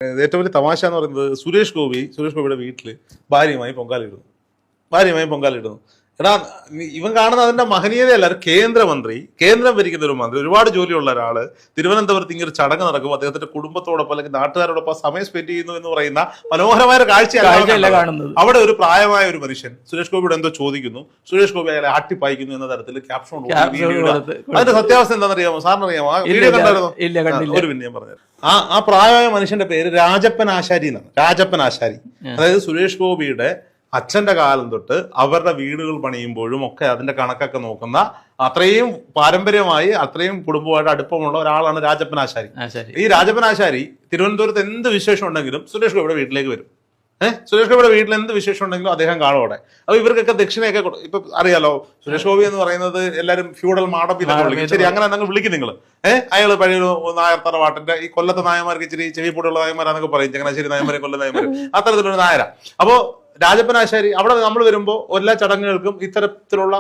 ഏറ്റവും വലിയ തമാശ എന്ന് പറയുന്നത് സുരേഷ് ഗോപിയുടെ വീട്ടില് ഭാര്യയുമായി പൊങ്കാലിടുന്നു. എടാ, ഇവൻ കാണുന്നത് അതിന്റെ മഹനീയതയല്ല. ഒരു കേന്ദ്രം ഭരിക്കുന്ന ഒരു മന്ത്രി, ഒരുപാട് ജോലിയുള്ള ഒരാള് തിരുവനന്തപുരത്ത് ഇങ്ങനെ ഒരു ചടങ്ങ് നടക്കുമ്പോൾ അദ്ദേഹത്തിന്റെ കുടുംബത്തോടൊപ്പം അല്ലെങ്കിൽ നാട്ടുകാരോടൊപ്പം സമയം സ്പെൻഡ് ചെയ്യുന്നു എന്ന് പറയുന്ന മനോഹരമായ കാഴ്ചയല്ല കാണുന്നത്. അവിടെ ഒരു പ്രായമായ ഒരു മനുഷ്യൻ സുരേഷ് ഗോപിയോട് എന്തോ ചോദിക്കുന്നു, സുരേഷ് ഗോപി അയാളെ ആട്ടിപ്പായിക്കുന്നു എന്ന തരത്തിൽ ക്യാപ്ഷൻ. അതിന്റെ സത്യാവസ്ഥ എന്താണെന്നറിയാമോ? സാറിനറിയാമോ? ആ വീഡിയോ കണ്ടായിരുന്നോ? ഒരു പിന്നെ ഞാൻ പറഞ്ഞു. ആ പ്രായമായ മനുഷ്യന്റെ പേര് രാജപ്പൻ ആശാരി എന്നാണ്. രാജപ്പൻ ആശാരി, അതായത് സുരേഷ് ഗോപിയുടെ അച്ഛന്റെ കാലം തൊട്ട് അവരുടെ വീടുകൾ പണിയുമ്പോഴും ഒക്കെ അതിന്റെ കണക്കൊക്കെ നോക്കുന്ന അത്രയും പാരമ്പര്യമായി അത്രയും കുടുംബമായിട്ട് അടുപ്പമുള്ള ഒരാളാണ് രാജപ്പൻ ആശാരി. ഈ രാജപ്പൻ ആശാരി തിരുവനന്തപുരത്ത് എന്ത് വിശേഷം ഉണ്ടെങ്കിലും സുരേഷ് ഗോപിയുടെ വീട്ടിലേക്ക് വരും. സുരേഷ് ഗോപിയുടെ വീട്ടിൽ എന്ത് വിശേഷം ഉണ്ടെങ്കിലും അദ്ദേഹം കാണും. അപ്പൊ ഇവർക്കൊക്കെ ദക്ഷിണയൊക്കെ ഇപ്പൊ അറിയാലോ, സുരേഷ് ഗോപി എന്ന് പറയുന്നത് എല്ലാവരും ഫ്യൂഡൽ മാടമ്പിന്നൊക്കെ വിളിക്കും. ശരി, അങ്ങനെ എന്തെങ്കിലും വിളിക്കും നിങ്ങൾ. അയാൾ പഴയൊരു നായർ തറവാട്ടിന്റെ, ഈ കൊല്ലത്തെ നായന്മാർക്ക് ഇച്ചിരി ചെവിപ്പൂടുള്ള നായന്മാരാന്നൊക്കെ പറയും, ചങ്ങനാശ്ശേരി നായന്മാരെ, കൊല്ലം നായന്മാർ, അത്തരത്തിലൊരു നായര. അപ്പോ രാജപ്പൻ ആശാരി അവിടെ നമ്മൾ വരുമ്പോൾ എല്ലാ ചടങ്ങുകൾക്കും ഇത്തരത്തിലുള്ള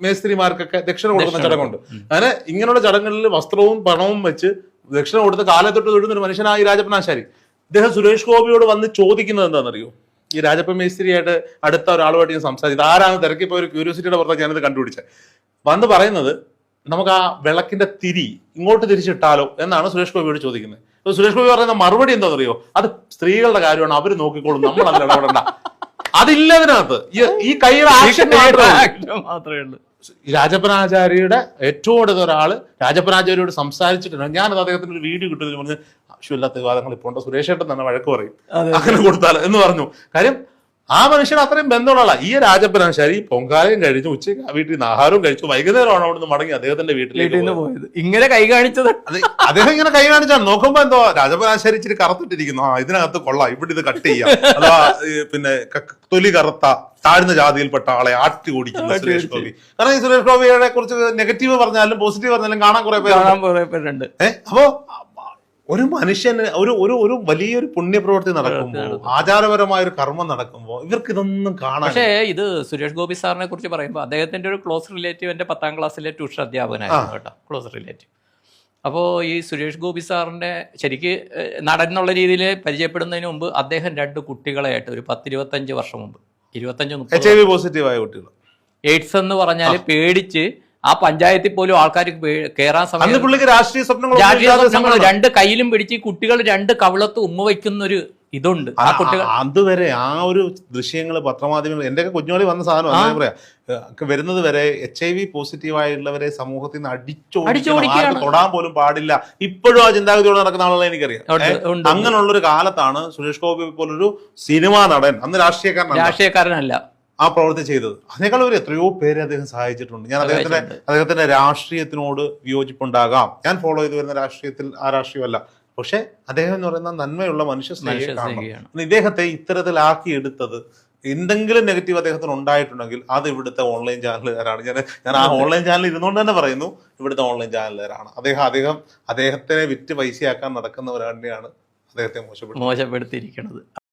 മേസ്ത്രിമാർക്കൊക്കെ ദക്ഷിണ കൊടുക്കുന്ന ചടങ്ങുണ്ട്. അങ്ങനെ ഇങ്ങനെയുള്ള ചടങ്ങുകളിൽ വസ്ത്രവും പണവും വെച്ച് ദക്ഷിണ കൊടുത്ത് കാലത്തൊട്ട് തൊടുന്ന ഒരു മനുഷ്യനായ ഈ രാജപ്പൻ ആശാരി, ഇദ്ദേഹം സുരേഷ് ഗോപിയോട് വന്ന് ചോദിക്കുന്നത് എന്താണെന്നറിയോ? ഈ രാജപ്പൻ മേസ്ത്രിയായിട്ട് അടുത്ത ഒരാളുമായിട്ട് ഞാൻ സംസാരിച്ചത്, ആരാണ് തിരക്കിപ്പോ ഒരു ക്യൂരിയോസിറ്റിയുടെ പുറത്താണ് ഞാനിത് കണ്ടുപിടിച്ചത്. വന്ന് പറയുന്നത്, നമുക്ക് ആ വിളക്കിന്റെ തിരി ഇങ്ങോട്ട് തിരിച്ചിട്ടാലോ എന്നാണ് സുരേഷ് ഗോപിയോട് ചോദിക്കുന്നത്. സുരേഷ് ഗോപി പറയുന്ന മറുപടി എന്താണെന്നറിയോ? അത് സ്ത്രീകളുടെ കാര്യമാണ്, അവര് നോക്കിക്കോളും, നമ്മൾ അതിൽ ഇടപെടണ്ട. അതില്ല അതിനകത്ത്. ഈ കൈയുടെ ആക്ഷൻ മാത്രമേ ഉള്ളൂ. രാജപ്പനാചാര്യയുടെ ഏറ്റവും അടുത്ത ഒരാള് രാജപ്പനാചാര്യയോട് സംസാരിച്ചിട്ടുണ്ട്. ഞാനത് അദ്ദേഹത്തിന് ഒരു വീഡിയോ കിട്ടുന്നതിന് പറഞ്ഞ് ആവശ്യമില്ലാത്ത വിവാദങ്ങൾ ഇപ്പോൾ ഉണ്ട്, സുരേഷ് ഏട്ടൻ തന്നെ വഴക്ക് പറയും അങ്ങനെ കൊടുത്താൽ എന്ന് പറഞ്ഞു. കാര്യം ആ മനുഷ്യൻ അത്രയും ബന്ധമുള്ള ഈ രാജപ്പനാശാരി പൊങ്കാലയും കഴിച്ചു, ഉച്ചയ്ക്ക് വീട്ടിൽ നിന്ന് ആഹാരവും കഴിച്ചു, വൈകുന്നേരമാണ് അവിടെ നിന്ന് മടങ്ങി അദ്ദേഹത്തിന്റെ വീട്ടിലേക്ക് പോയത്. ഇങ്ങനെ കൈ കാണിച്ചത് അദ്ദേഹം ഇങ്ങനെ കൈ കാണിച്ചാണ്. നോക്കുമ്പോ എന്തോ രാജപ്പനാശാരി ഇച്ചിരി കറുത്തിട്ടിരിക്കുന്നു, ഇതിനകത്ത് കൊള്ളാം, ഇവിടെ ഇത് കട്ട് ചെയ്യാം, അഥവാ പിന്നെ തൊലി കറുത്ത താഴ്ന്ന ജാതിയിൽപ്പെട്ട ആളെ ആട്ടി ഓടിക്കുന്ന സുരേഷ് ഗോപി. കാരണം ഈ സുരേഷ് ഗോപിയെ കുറിച്ച് നെഗറ്റീവ് പറഞ്ഞാലും പോസിറ്റീവ് പറഞ്ഞാലും കാണാൻ കുറെ പേരുണ്ട്. അപ്പോ ഒരു മനുഷ്യന് ഒരു വലിയൊരു പുണ്യപ്രവൃത്തി നടക്കുമ്പോൾ, ആചാരപരമായ ഒരു കർമ്മം നടക്കുമ്പോൾ ഇവർക്ക് ഇതൊന്നും കാണാൻ. പക്ഷേ ഇത് സുരേഷ് ഗോപി സാറിനെ കുറിച്ച് പറയുമ്പോൾ അദ്ദേഹത്തിന്റെ ഒരു ക്ലോസ് റിലേറ്റീവ് എന്റെ 10ാം ക്ലാസ്സിലെ ട്യൂഷൻ അധ്യാപകനായിരുന്നു കേട്ടോ, ക്ലോസ് റിലേറ്റീവ്. അപ്പോൾ ഈ സുരേഷ് ഗോപി സാറിന്റെ ശരിക്ക് നടൻ എന്നുള്ള രീതിയിൽ പരിചയപ്പെടുന്നതിന് മുമ്പ് അദ്ദേഹം 2 കുട്ടികളായിട്ട് ഒരു 10-25 വർഷം മുമ്പ്, 25-30 പോസിറ്റീവായ കുട്ടികൾ എയ്ഡ്സ് എന്ന് പറഞ്ഞാൽ പേടിച്ച് ആ പഞ്ചായത്തിൽ പോലും ആൾക്കാർ കയറാൻ സമയം രാഷ്ട്രീയ സ്വപ്നങ്ങൾ 2 കയ്യിലും പിടിച്ച് കുട്ടികൾ 2 കവിളത്ത് ഉമ്മ വയ്ക്കുന്ന ഒരു ഇതുണ്ട്. ആ കുട്ടികൾ അതുവരെ ആ ഒരു ദൃശ്യങ്ങൾ പത്രമാധ്യമങ്ങൾ എന്റെയൊക്കെ കുഞ്ഞോളി വന്ന സാധനം അങ്ങനെ പറയാ വരുന്നത് വരെ HIV പോസിറ്റീവായുള്ളവരെ സമൂഹത്തിൽ നിന്ന് അടിച്ചോടിക്കാൻ തൊടാൻ പോലും പാടില്ല. ഇപ്പോഴും ആ ചിന്താഗതിയോടെ നടക്കുന്ന ആളുകളെ എനിക്കറിയാം. അങ്ങനെയുള്ളൊരു കാലത്താണ് സുരേഷ് ഗോപി പോലൊരു സിനിമാ നടൻ, അന്ന് രാഷ്ട്രീയക്കാരനല്ല, ആ പ്രവൃത്തി ചെയ്തത്. അതിനേക്കാൾ ഒരു എത്രയോ പേരെ അദ്ദേഹം സഹായിച്ചിട്ടുണ്ട്. ഞാൻ അദ്ദേഹത്തിന്റെ രാഷ്ട്രീയത്തിനോട് വിയോജിപ്പുണ്ടാകാം, ഞാൻ ഫോളോ ചെയ്ത് വരുന്ന രാഷ്ട്രീയത്തിൽ ആ രാഷ്ട്രീയമല്ല, പക്ഷെ അദ്ദേഹം എന്ന് പറയുന്ന നന്മയുള്ള മനുഷ്യ സ്നേഹിയാണ്. ഇദ്ദേഹത്തെ ഇത്തരത്തിലാക്കി എടുത്തത് എന്തെങ്കിലും നെഗറ്റീവ് അദ്ദേഹത്തിന് ഉണ്ടായിട്ടുണ്ടെങ്കിൽ അത് ഇവിടുത്തെ ഓൺലൈൻ ചാനലുകാരാണ്. ഞാൻ ആ ഓൺലൈൻ ചാനൽ ഇരുന്നുകൊണ്ട് തന്നെ പറയുന്നു, ഇവിടുത്തെ ഓൺലൈൻ ചാനലുകാരാണ്. അദ്ദേഹത്തെ വിറ്റ് പൈസയാക്കാൻ നടക്കുന്നവരാണ് അദ്ദേഹത്തെ മോശപ്പെടുത്തിയിരിക്കുന്നത്.